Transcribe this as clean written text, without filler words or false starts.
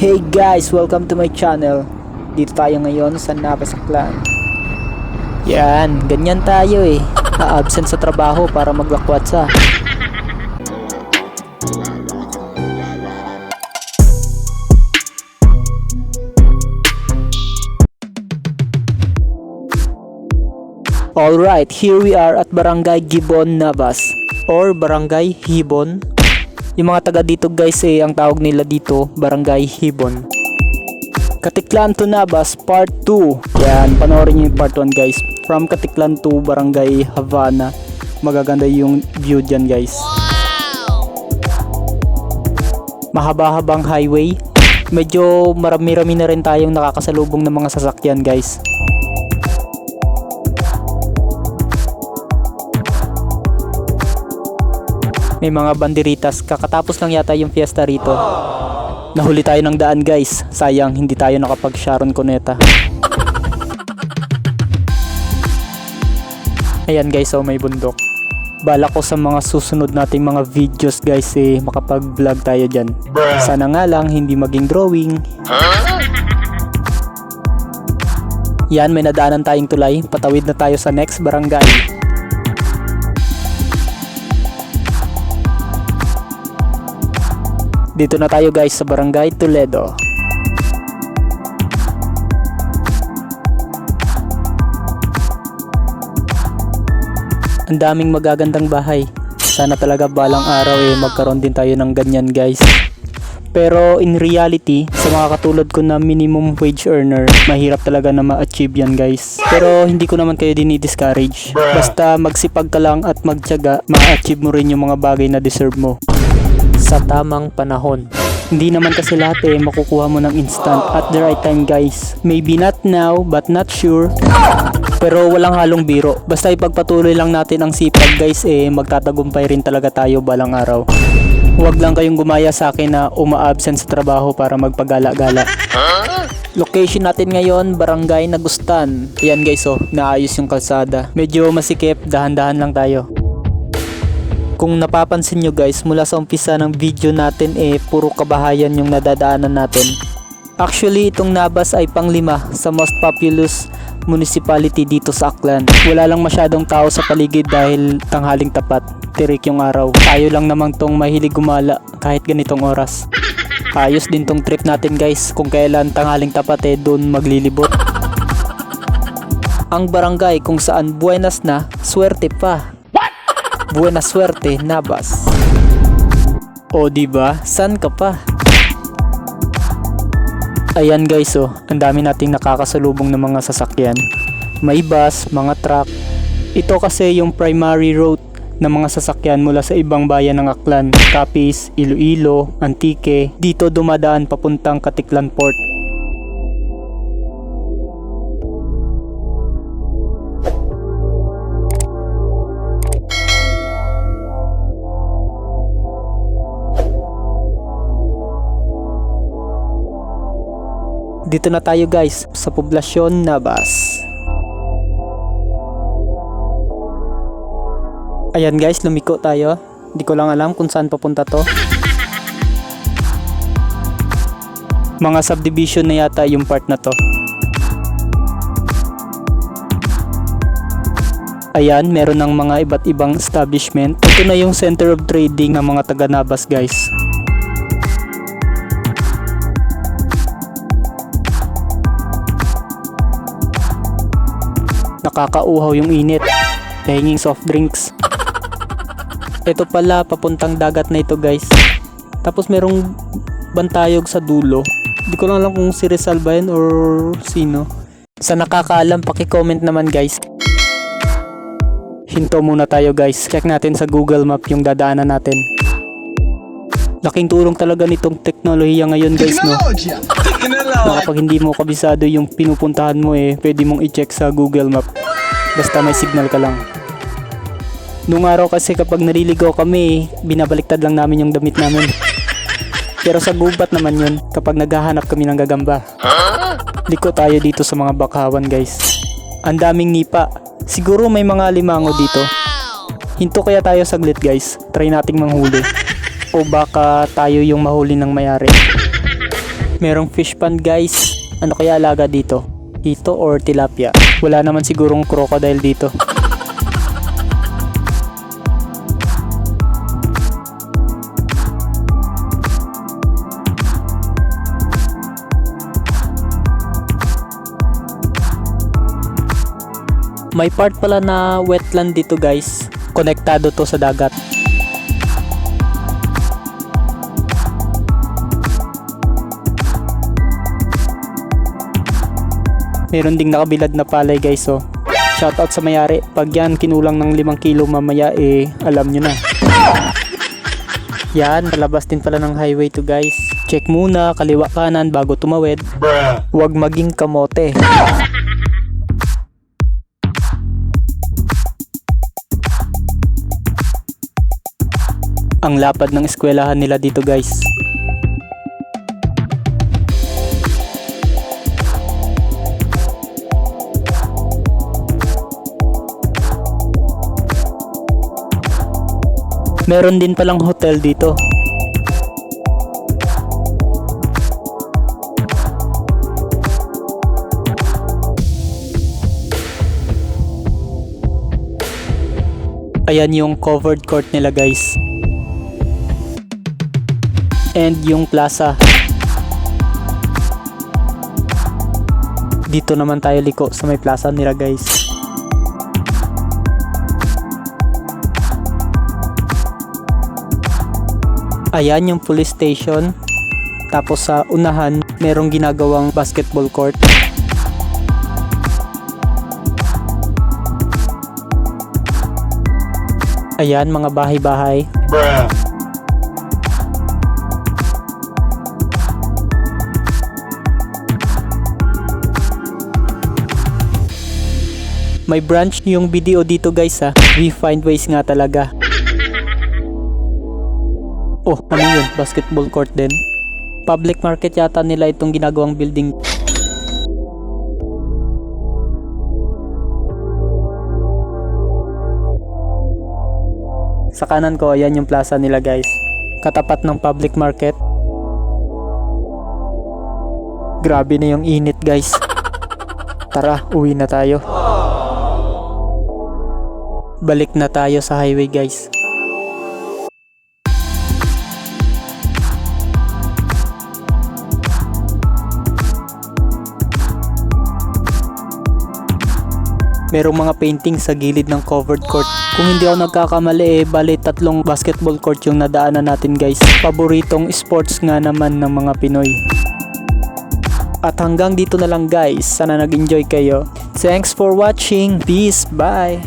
Hey guys! Welcome to my channel. Dito tayo ngayon sa Nabasaklan. Yan, ganyan tayo eh. Na-absent sa trabaho para maglakwatsa. Alright, here we are at Barangay Gibon, Nabas. Or Barangay Hibon. Yung mga taga dito guys ang tawag nila dito Barangay Hibon. Katiklan to Nabas part 2. Yan, panoorin nyo yung part 1 guys. From Katiklan to Barangay Havana. Magaganda yung view dyan guys. Mahaba-habang highway. Medyo marami-rami na rin tayong nakakasalubong ng mga sasakyan guys. May mga banderitas, kakatapos lang yata yung fiesta rito. Nahuli tayo ng daan guys, sayang hindi tayo nakapag Sharon Cuneta. Ayan guys, may bundok. Balak ko sa mga susunod nating mga videos guys makapag vlog tayo dyan. Sana nga lang hindi maging drawing. Yan, may nadaanan tayong tulay, patawid na tayo sa next barangay. Dito na tayo guys sa Barangay Toledo. Ang daming magagandang bahay. Sana talaga balang araw magkaroon din tayo ng ganyan guys. Pero in reality, sa mga katulad ko na minimum wage earner, mahirap talaga na ma-achieve yan guys. Pero hindi ko naman kayo dinidiscourage. Basta magsipag ka lang at magtiyaga, ma-achieve mo rin yung mga bagay na deserve mo. Sa tamang panahon. Hindi naman kasi lahat makukuha mo ng instant at the right time guys. Maybe not now but not sure. Pero walang halong biro. Basta ipagpatuloy lang natin ang sipag guys magtatagumpay rin talaga tayo balang araw. Huwag lang kayong gumaya sa akin na uma-absent sa trabaho para magpagala-gala. Location natin ngayon, Barangay Nagustan. Ayan guys naayos yung kalsada. Medyo masikip, dahan-dahan lang tayo. Kung napapansin nyo guys, mula sa umpisa ng video natin puro kabahayan yung nadadaanan natin. Actually, itong Nabas ay pang-5 sa most populous municipality dito sa Aklan. Wala lang masyadong tao sa paligid dahil tanghaling tapat, tirik yung araw. Tayo lang namang tong mahilig gumala kahit ganitong oras. Ayos din tong trip natin guys, kung kailan tanghaling tapat doon maglilibot. Ang barangay kung saan buenas na, swerte pa. Buena suerte, Nabas. O diba? San ka pa? Ayan guys ang dami nating nakakasalubong ng mga sasakyan. May bus, mga truck. Ito kasi yung primary route ng mga sasakyan mula sa ibang bayan ng Aklan, Capiz, Iloilo, Antique. Dito dumadaan papuntang Katiklan Port. Dito na tayo guys sa poblasyon Nabas. Ayan guys, lumiko tayo. Di ko lang alam kung saan papunta to. Mga subdivision na yata yung part na to. Ayan, meron ng mga iba't ibang establishment. Ito na yung center of trading ng mga taga Nabas guys. Nakakauhaw yung init. Hanging soft drinks. Ito pala, papuntang dagat na ito guys. Tapos merong bantayog sa dulo. Hindi ko lang alam kung si Rizal ba yan or sino. Sa nakakaalam, paki-comment naman guys. Hinto muna tayo guys. Check natin sa Google Map yung dadaanan natin. Laking tulong talaga nitong teknolohiya ngayon guys na kapag hindi mo kabisado yung pinupuntahan mo pwede mong i-check sa Google Map. Basta may signal ka lang. Nung araw kasi kapag naliligaw kami binabaliktad lang namin yung damit namin. Pero sa gubat naman yun kapag naghahanap kami ng gagamba. Liko tayo dito sa mga bakawan guys. Ang daming nipa. Siguro may mga limango dito. Hinto kaya tayo saglit guys. Try nating manghuli. O baka tayo yung mahuli ng mayari. Merong fish pond guys. Ano kaya alaga dito? Hito or tilapia? Wala naman sigurong crocodile dito. May part pala na wetland dito guys. Konektado to sa dagat. Meron ding nakabilad na palay guys oh. Shoutout sa mayari. Pag yan kinulang ng 5 kilo mamaya alam nyo na. Yan, palabas din pala ng highway to guys. Check muna kaliwa kanan bago tumawid. Huwag maging kamote. Ang lapad ng eskwelahan nila dito guys. Meron din palang hotel dito. Ayan yung covered court nila guys. And yung plaza. Dito naman tayo liko sa may plaza nila guys. Ayan yung police station. Tapos sa unahan, merong ginagawang basketball court. Ayan, mga bahay-bahay. May branch yung video dito guys ha. We find ways nga talaga. Oh, ano yun? Basketball court din. Public market yata nila itong ginagawang building. Sa kanan ko, ayan yung plaza nila guys. Katapat ng public market. Grabe na yung init guys. Tara, uwi na tayo. Balik na tayo sa highway guys. Merong mga painting sa gilid ng covered court. Kung hindi ako nagkakamali bali 3 basketball court yung nadaanan natin guys. Paboritong sports nga naman ng mga Pinoy. At hanggang dito na lang guys. Sana nag-enjoy kayo. Thanks for watching. Peace. Bye.